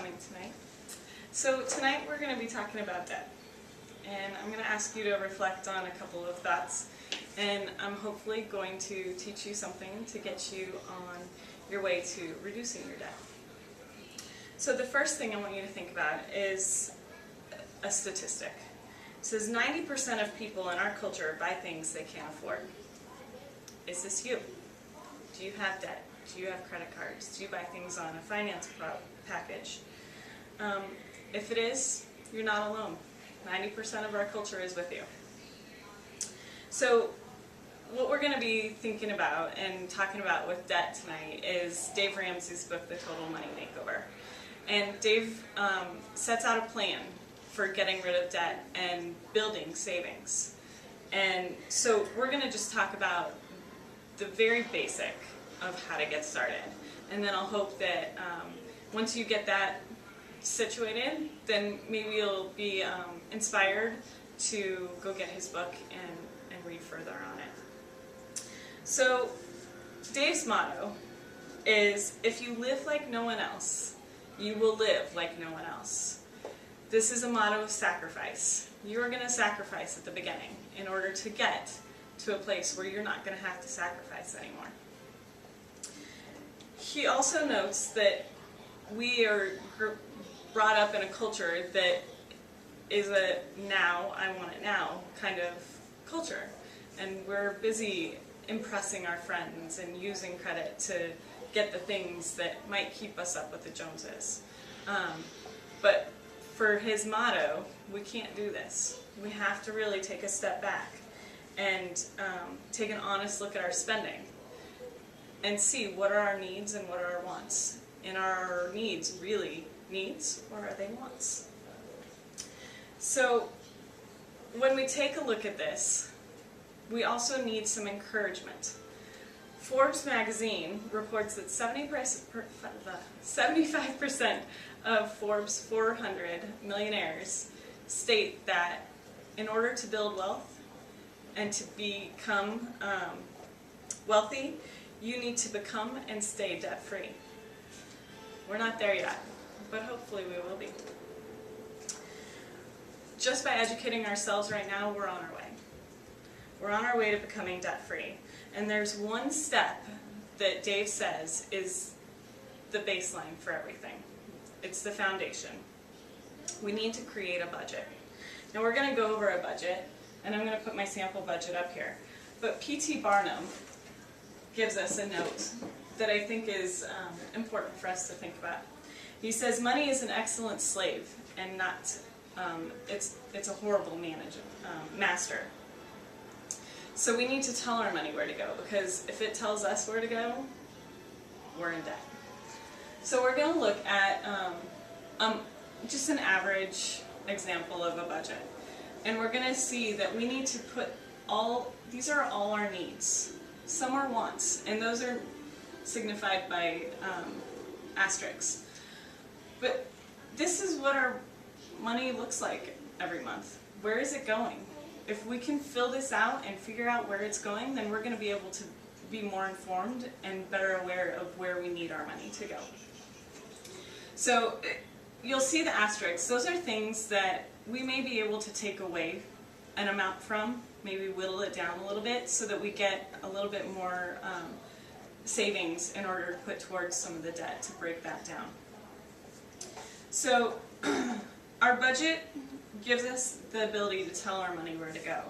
coming tonight. So tonight we're going to be talking about debt. And I'm going to ask you to reflect on a couple of thoughts. And I'm hopefully going to teach you something to get you on your way to reducing your debt. So the first thing I want you to think about is a statistic. It says 90% of people in our culture buy things they can't afford. Is this you? Do you have debt? Do you have credit cards? Do you buy things on a finance package? If it is, you're not alone. 90% of our culture is with you. So what we're going to be thinking about and talking about with debt tonight is Dave Ramsey's book, The Total Money Makeover. And Dave sets out a plan for getting rid of debt and building savings. And so we're going to just talk about the very basic of how to get started. And then I'll hope that once you get that situated, then maybe you'll be inspired to go get his book and read further on it. So Dave's motto is, if you live like no one else, you will live like no one else. This is a motto of sacrifice. You are going to sacrifice at the beginning in order to get to a place where you're not going to have to sacrifice anymore. He also notes that we are brought up in a culture that is a now, I want it now kind of culture. And we're busy impressing our friends and using credit to get the things that might keep us up with the Joneses. But for his motto, we can't do this. We have to really take a step back and take an honest look at our spending and see what are our needs and what are our wants. And are our needs really needs, or are they wants? So when we take a look at this, we also need some encouragement. Forbes magazine reports that 75% of Forbes 400 millionaires state that in order to build wealth and to become wealthy, you need to become and stay debt-free. We're not there yet, but hopefully we will be. Just by educating ourselves right now, we're on our way. We're on our way to becoming debt-free. And there's one step that Dave says is the baseline for everything. It's the foundation. We need to create a budget. Now we're going to go over a budget, and I'm going to put my sample budget up here. But P.T. Barnum gives us a note that I think is important for us to think about. He says, money is an excellent slave, and not, it's a horrible master. So we need to tell our money where to go, because if it tells us where to go, we're in debt. So we're going to look at just an average example of a budget. And we're going to see that we need to put these are all our needs. Some are wants, and those are signified by asterisks. But this is what our money looks like every month. Where is it going? If we can fill this out and figure out where it's going, then we're going to be able to be more informed and better aware of where we need our money to go. So you'll see the asterisks. Those are things that we may be able to take away an amount from, maybe whittle it down a little bit so that we get a little bit more savings in order to put towards some of the debt to break that down. So our budget gives us the ability to tell our money where to go.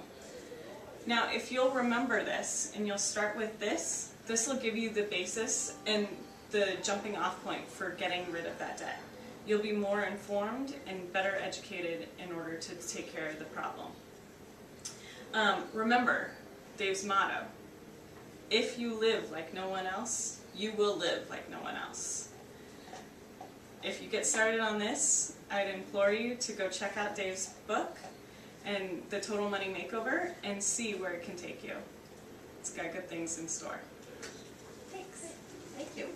Now, if you'll remember this, and you'll start with this will give you the basis and the jumping off point for getting rid of that debt. You'll be more informed and better educated in order to take care of the problem. Remember Dave's motto, if you live like no one else, you will live like no one else. If you get started on this, I'd implore you to go check out Dave's book and The Total Money Makeover and see where it can take you. It's got good things in store. Thanks. Thank you.